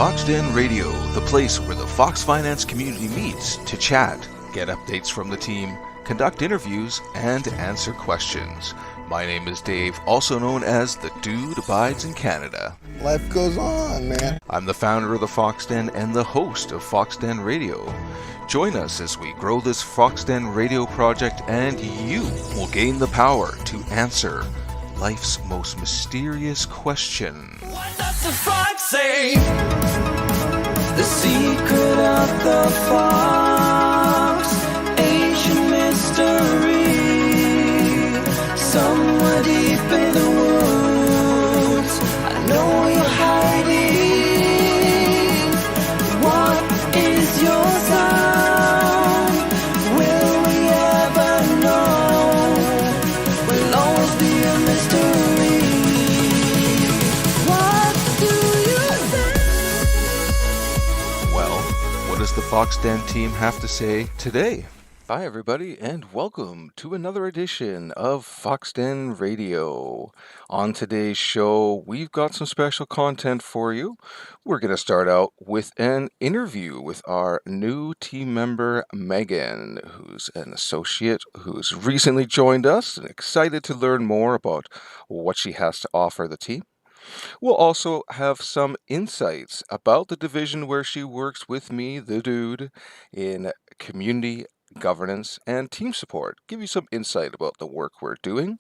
Foxden Radio, the place where the Fox Finance community meets to chat, get updates from the team, conduct interviews, and answer questions. My name is Dave, also known as The Dude Abides in Canada. Life goes on, man. I'm the founder of the Foxden and the host of Foxden Radio. Join us as we grow this Foxden Radio project, and you will gain the power to answer life's most mysterious question. What does the fox say? The secret of the fox, ancient mystery, somewhere deep in the woods. I know you're hiding. What is your sound? Will we ever know? Will always be a mystery. What do you say? Well, what does the Foxden team have to say today? Hi everybody, and welcome to another edition of Foxden Radio. On today's show, we've got some special content for you. We're going to start out with an interview with our new team member, Megan, who's an associate who's recently joined us and excited to learn more about what she has to offer the team. We'll also have some insights about the division where she works with me, the dude, in community governance and team support. Give you some insight about the work we're doing.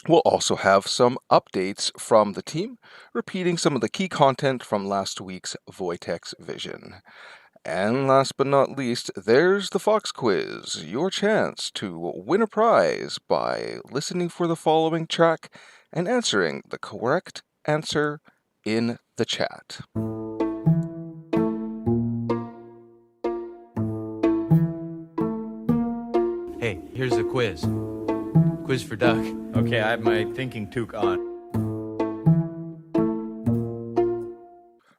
We'll also have some updates from the team, repeating some of the key content from last week's Voitex Vision. And last but not least, there's the Fox Quiz, your chance to win a prize by listening for the following track and answering the correct answer in the chat. Hey, here's a quiz. Quiz for Doug. Okay, I have my thinking toque on.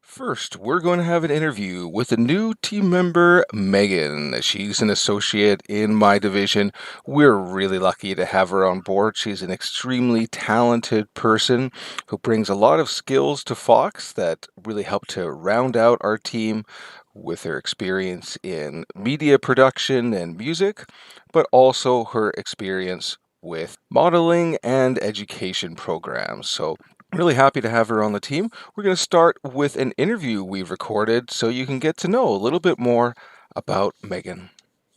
First, we're going to have an interview with a new team member, Megan. She's an associate in my division. We're really lucky to have her on board. She's an extremely talented person who brings a lot of skills to Fox that really help to round out our team with her experience in media production and music, but also her experience with modeling and education programs. So really happy to have her on the team. We're going to start with an interview we've recorded so you can get to know a little bit more about Megan.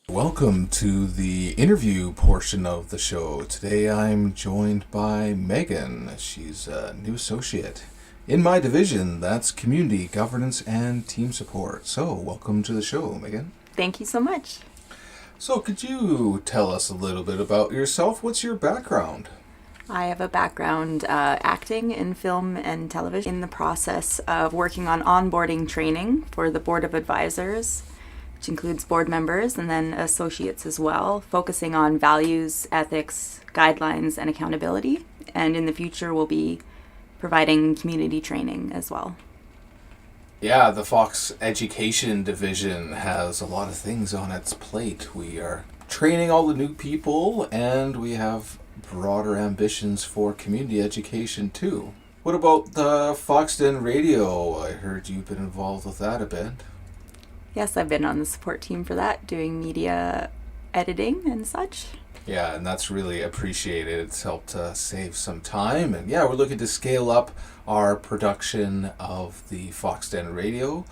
Welcome to the interview portion of the show. Today I'm joined by Megan. She's a new associate in my division. That's community governance and team support. So welcome to the show, Megan. Thank you so much. So could you tell us a little bit about yourself? What's your background? I have a background acting in film and television, in the process of working on onboarding training for the Board of Advisors, which includes board members and then associates as well, focusing on values, ethics, guidelines, and accountability. And in the future, we'll be providing community training as well. Yeah, the Fox Education Division has a lot of things on its plate. We are training all the new people, and we have broader ambitions for community education too. What about the Foxden Radio? I heard you've been involved with that a bit. Yes, I've been on the support team for that, doing media editing and such. Yeah, and that's really appreciated. It's helped save some time. And yeah, we're looking to scale up our production of the Foxden Radio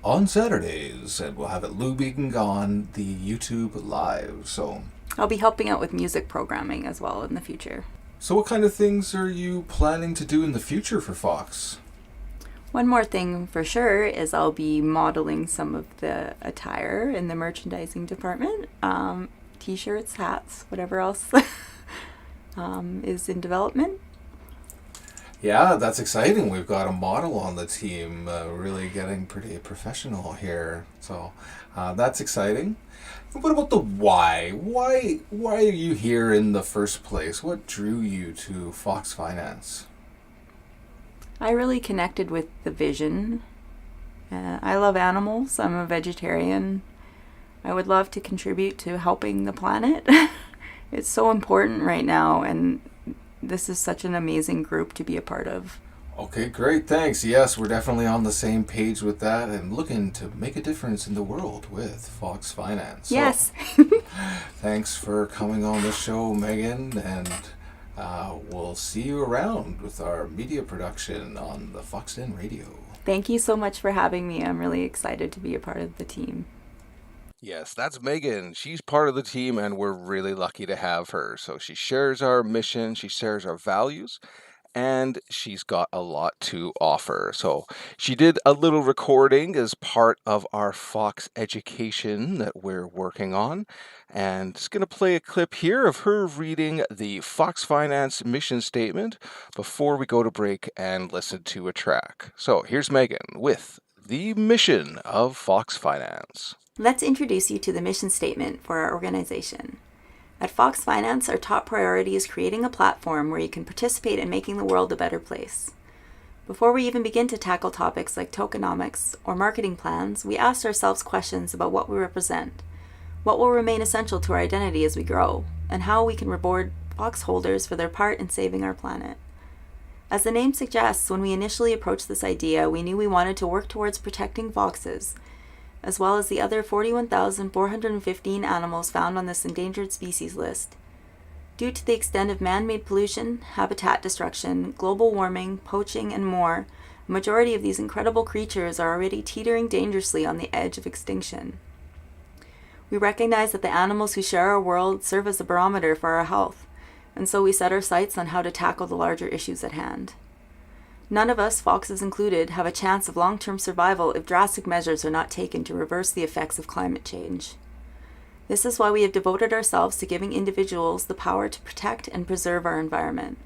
on Saturdays. And we'll have it looping on the YouTube Live. So I'll be helping out with music programming as well in the future. So what kind of things are you planning to do in the future for Fox? One more thing for sure is I'll be modeling some of the attire in the merchandising department. T-shirts, hats, whatever else is in development. Yeah, that's exciting. We've got a model on the team, really getting pretty professional here. So that's exciting. What about the why? Why are you here in the first place? What drew you to Fox Finance? I really connected with the vision. I love animals. I'm a vegetarian. I would love to contribute to helping the planet. It's so important right now, and this is such an amazing group to be a part of. Okay, great. Thanks. Yes, we're definitely on the same page with that and looking to make a difference in the world with Fox Finance. Yes. Thanks for coming on the show, Megan, and we'll see you around with our media production on the Fox Den Radio. Thank you so much for having me. I'm really excited to be a part of the team. Yes, that's Megan. She's part of the team, and we're really lucky to have her. So she shares our mission, she shares our values, and she's got a lot to offer. So she did a little recording as part of our Fox education that we're working on. And just going to play a clip here of her reading the Fox Finance mission statement before we go to break and listen to a track. So here's Megan with the mission of Fox Finance. Let's introduce you to the mission statement for our organization. At Fox Finance, our top priority is creating a platform where you can participate in making the world a better place. Before we even begin to tackle topics like tokenomics or marketing plans, we asked ourselves questions about what we represent, what will remain essential to our identity as we grow, and how we can reward Fox holders for their part in saving our planet. As the name suggests, when we initially approached this idea, we knew we wanted to work towards protecting foxes, as well as the other 41,415 animals found on this endangered species list. Due to the extent of man-made pollution, habitat destruction, global warming, poaching, and more, a majority of these incredible creatures are already teetering dangerously on the edge of extinction. We recognize that the animals who share our world serve as a barometer for our health, and so we set our sights on how to tackle the larger issues at hand. None of us, foxes included, have a chance of long-term survival if drastic measures are not taken to reverse the effects of climate change. This is why we have devoted ourselves to giving individuals the power to protect and preserve our environment.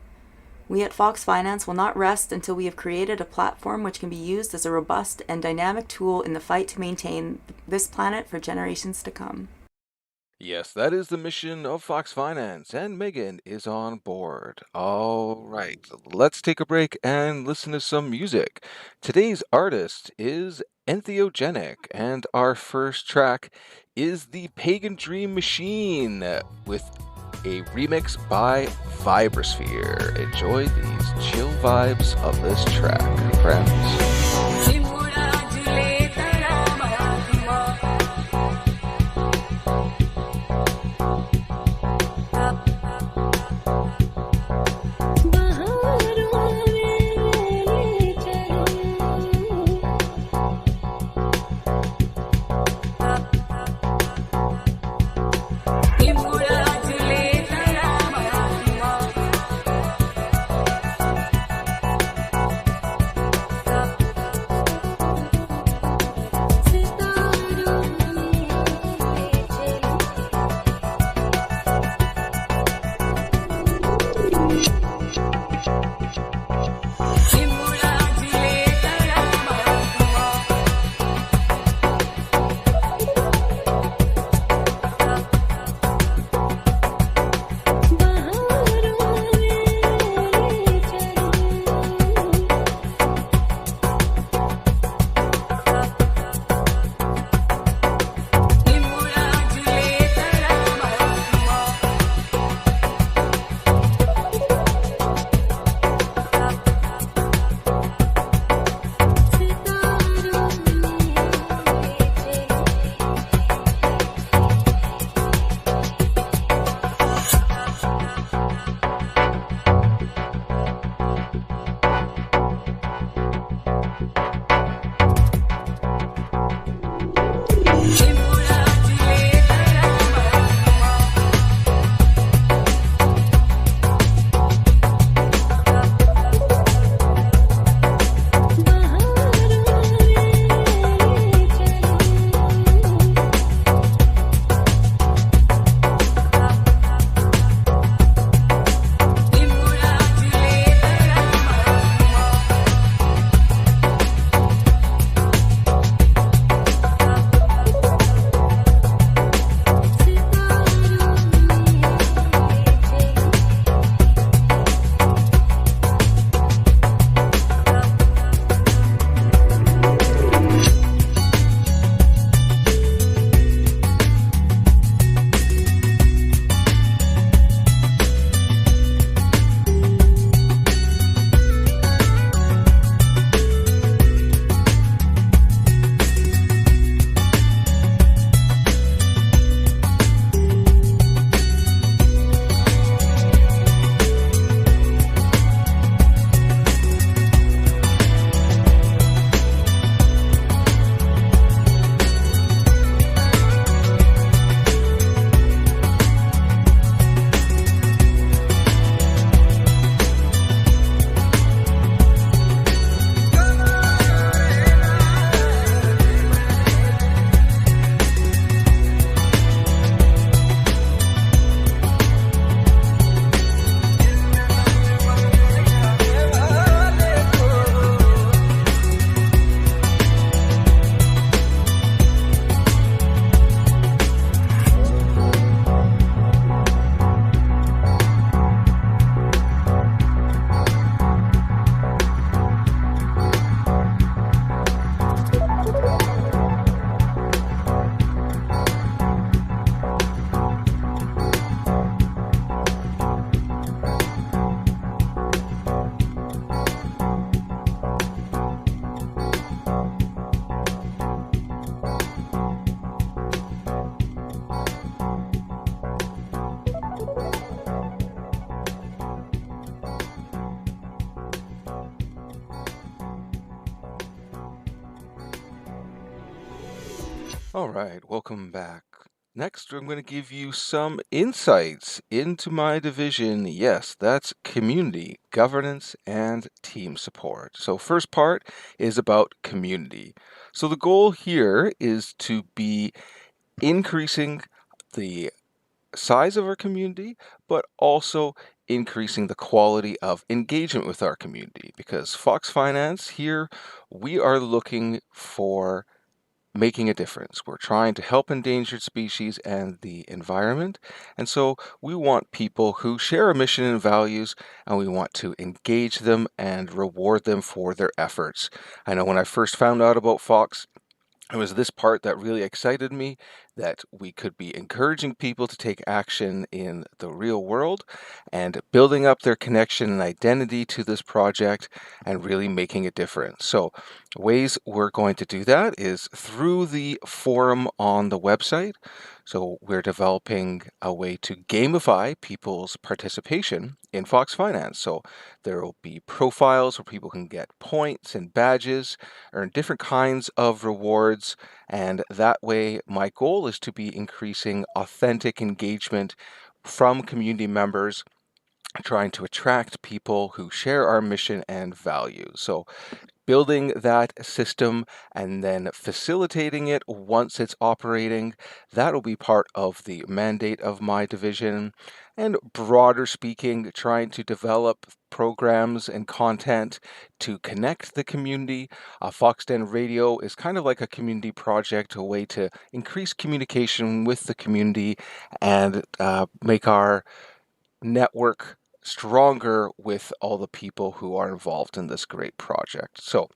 We at Fox Finance will not rest until we have created a platform which can be used as a robust and dynamic tool in the fight to maintain this planet for generations to come. Yes, that is the mission of Fox Finance, and Megan is on board. All right, let's take a break and listen to some music. Today's artist is Entheogenic, and our first track is The Pagan Dream Machine with a remix by Vibrosphere. Enjoy these chill vibes of this track, friends. All right, welcome back. Next, I'm going to give you some insights into my division. Yes, that's community, governance, and team support. So, first part is about community. So, the goal here is to be increasing the size of our community, but also increasing the quality of engagement with our community. Because Fox Finance here, we are looking for making a difference. We're trying to help endangered species and the environment. And so we want people who share our mission and values, and we want to engage them and reward them for their efforts. I know when I first found out about Fox, it was this part that really excited me, that we could be encouraging people to take action in the real world and building up their connection and identity to this project and really making a difference. So ways we're going to do that is through the forum on the website. So we're developing a way to gamify people's participation in Fox Finance. So there will be profiles where people can get points and badges, earn different kinds of rewards, and that way my goal is to be increasing authentic engagement from community members, trying to attract people who share our mission and values. So building that system and then facilitating it once it's operating, that'll be part of the mandate of my division. And broader speaking, trying to develop programs and content to connect the community. Foxden Radio is kind of like a community project, a way to increase communication with the community and make our network stronger with all the people who are involved in this great project. So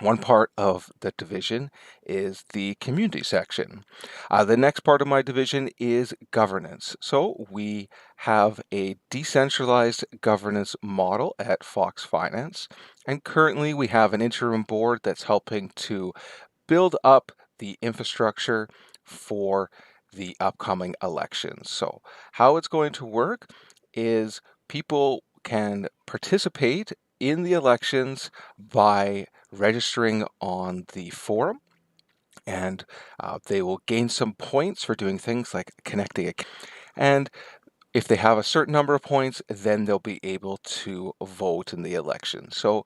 one part of the division is the community section. The next part of my division is governance. So we have a decentralized governance model at Fox Finance, and currently we have an interim board that's helping to build up the infrastructure for the upcoming elections. So how it's going to work is people can participate in the elections by registering on the forum, and they will gain some points for doing things like connecting. And if they have a certain number of points, then they'll be able to vote in the election. So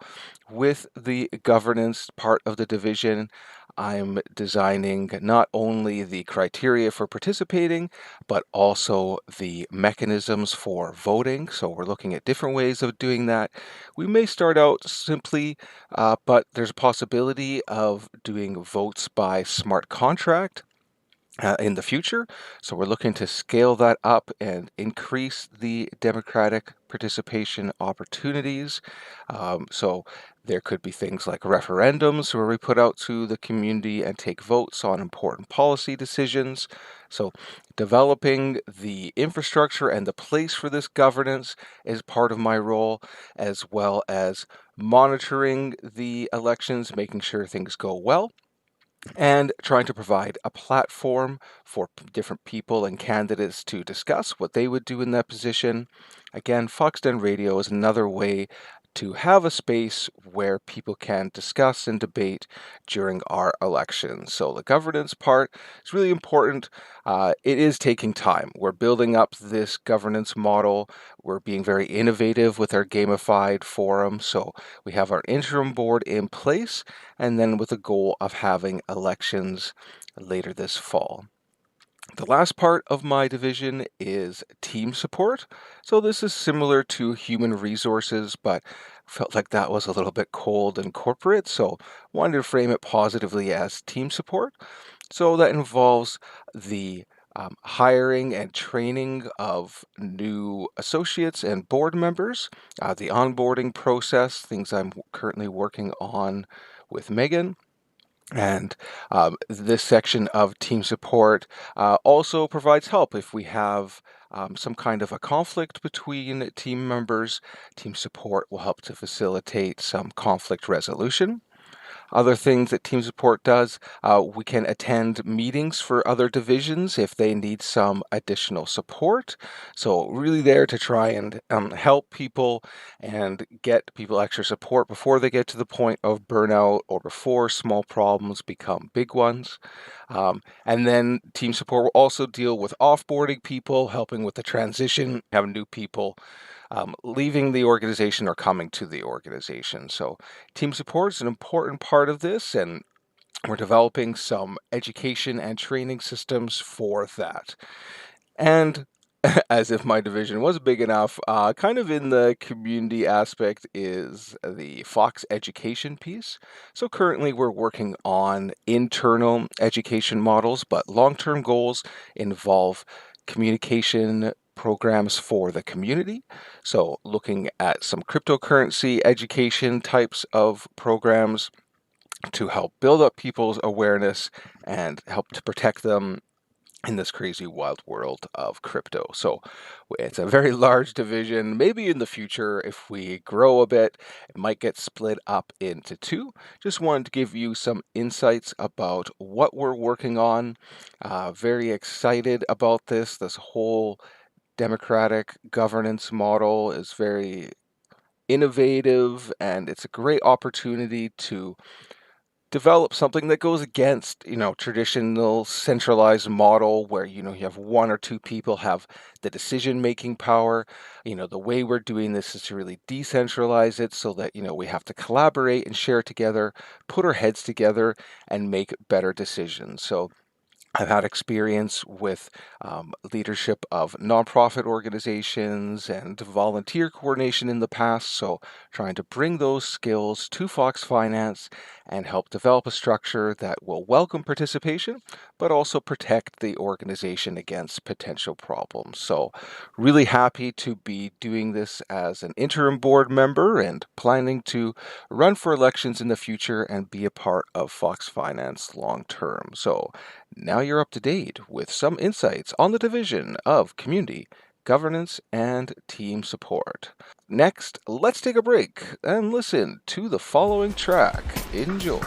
with the governance part of the division, I'm designing not only the criteria for participating, but also the mechanisms for voting. So we're looking at different ways of doing that. We may start out simply, but there's a possibility of doing votes by smart contract in the future. So we're looking to scale that up and increase the democratic participation opportunities. So there could be things like referendums where we put out to the community and take votes on important policy decisions. So developing the infrastructure and the place for this governance is part of my role, as well as monitoring the elections, making sure things go well, and trying to provide a platform for different people and candidates to discuss what they would do in that position. Again, Foxden Radio is another way to have a space where people can discuss and debate during our elections. So the governance part is really important. It is taking time. We're building up this governance model. We're being very innovative with our gamified forum. So we have our interim board in place, and then with the goal of having elections later this fall. The last part of my division is team support. So this is similar to human resources, but felt like that was a little bit cold and corporate, so wanted to frame it positively as team support. So that involves the hiring and training of new associates and board members, the onboarding process, things I'm currently working on with Megan. And this section of team support also provides help if we have some kind of a conflict between team members. Team support will help to facilitate some conflict resolution. Other things that team support does, we can attend meetings for other divisions if they need some additional support. So really there to try and help people and get people extra support before they get to the point of burnout or before small problems become big ones. And then team support will also deal with offboarding people, helping with the transition, having new people leaving the organization or coming to the organization. So team support is an important part of this, and we're developing some education and training systems for that. And as if my division was big enough, kind of in the community aspect is the Fox education piece. So currently we're working on internal education models, but long-term goals involve communication programs for the community. So looking at some cryptocurrency education types of programs to help build up people's awareness and help to protect them in this crazy wild world of crypto. So it's a very large division. Maybe in the future, if we grow a bit, it might get split up into two. Just wanted to give you some insights about what we're working on. Very excited about this. This whole democratic governance model is very innovative, and it's a great opportunity to develop something that goes against, traditional centralized model where, you have one or two people have the decision-making power. The way we're doing this is to really decentralize it so that, we have to collaborate and share together, put our heads together and make better decisions. So I've had experience with leadership of nonprofit organizations and volunteer coordination in the past, so trying to bring those skills to Fox Finance and help develop a structure that will welcome participation, but also protect the organization against potential problems. So really happy to be doing this as an interim board member and planning to run for elections in the future and be a part of Fox Finance long term. So now you're up to date with some insights on the division of community, governance, and team support. Next, let's take a break and listen to the following track. Enjoy.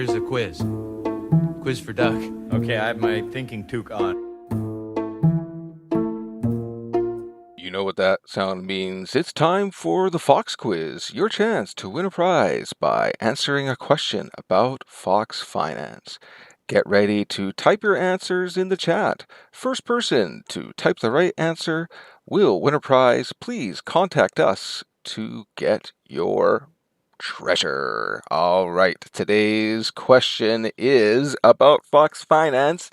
here's a quiz. Quiz for Duck. Okay, I have my thinking toque on. You know what that sound means. It's time for the Fox Quiz, your chance to win a prize by answering a question about Fox Finance. Get ready to type your answers in the chat. First person to type the right answer will win a prize. Please contact us to get your treasure. All right, today's question is about Fox Finance,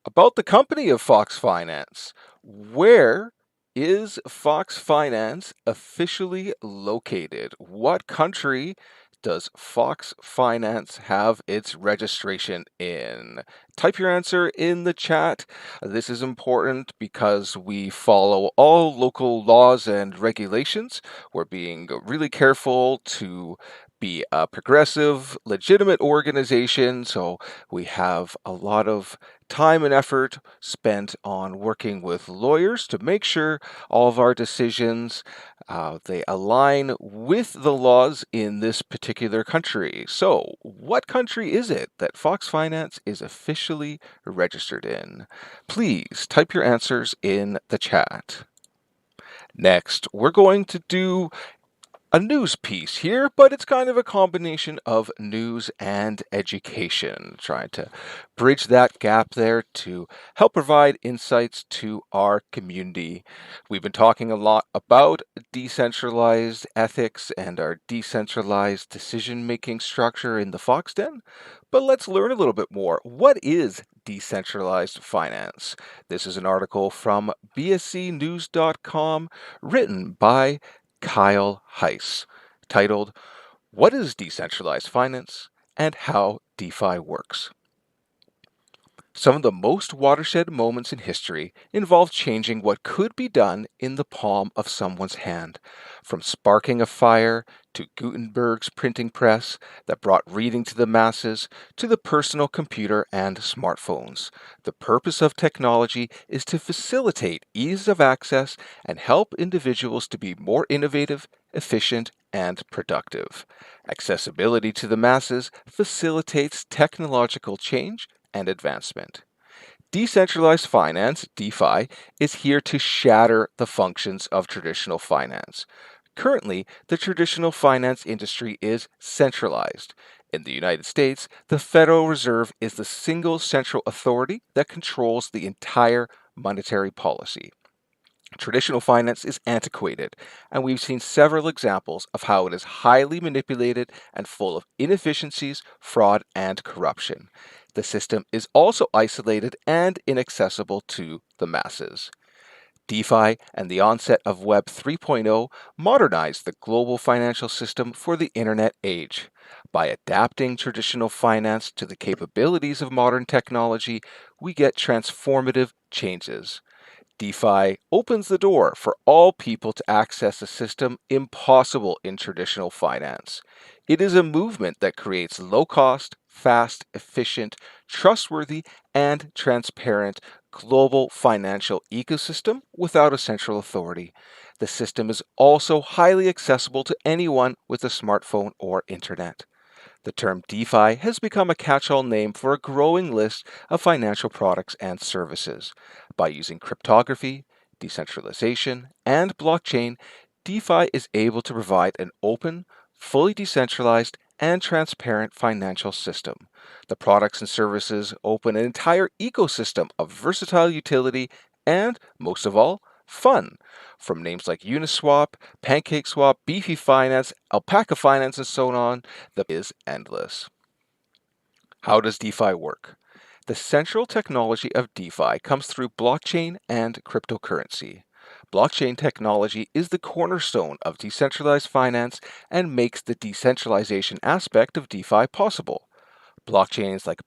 about the company of Fox Finance. Where is Fox Finance officially located? What country does Fox Finance have its registration in? Type your answer in the chat. This is important because we follow all local laws and regulations. We're being really careful to be a progressive, legitimate organization, so we have a lot of time and effort spent on working with lawyers to make sure all of our decisions they align with the laws in this particular country. So, what country is it that Fox Finance is officially registered in? Please type your answers in the chat. Next, we're going to do a news piece here, but it's kind of a combination of news and education, trying to bridge that gap there to help provide insights to our community. We've been talking a lot about decentralized ethics and our decentralized decision-making structure in the Fox Den, but let's learn a little bit more. What is decentralized finance? This is an article from bscnews.com written by Kyle Heiss, titled, What is Decentralized Finance and How DeFi Works? Some of the most watershed moments in history involve changing what could be done in the palm of someone's hand, from sparking a fire to Gutenberg's printing press that brought reading to the masses to the personal computer and smartphones. The purpose of technology is to facilitate ease of access and help individuals to be more innovative, efficient, and productive. Accessibility to the masses facilitates technological change and advancement. Decentralized finance, DeFi, is here to shatter the functions of traditional finance. Currently, the traditional finance industry is centralized. In the United States, the Federal Reserve is the single central authority that controls the entire monetary policy. Traditional finance is antiquated, and we've seen several examples of how it is highly manipulated and full of inefficiencies, fraud, and corruption. The system is also isolated and inaccessible to the masses. DeFi and the onset of Web 3.0 modernized the global financial system for the internet age. By adapting traditional finance to the capabilities of modern technology, we get transformative changes. DeFi opens the door for all people to access a system impossible in traditional finance. It is a movement that creates low-cost, fast, efficient, trustworthy, and transparent global financial ecosystem without a central authority. The system is also highly accessible to anyone with a smartphone or internet. The term DeFi has become a catch-all name for a growing list of financial products and services. By using cryptography, decentralization, and blockchain, DeFi is able to provide an open, fully decentralized, and transparent financial system. The products and services open an entire ecosystem of versatile utility and, most of all, fun. From names like Uniswap, PancakeSwap, Beefy Finance, Alpaca Finance, and so on, the is endless. How does DeFi work? The central technology of DeFi comes through blockchain and cryptocurrency. Blockchain technology is the cornerstone of decentralized finance and makes the decentralization aspect of DeFi possible. Blockchains like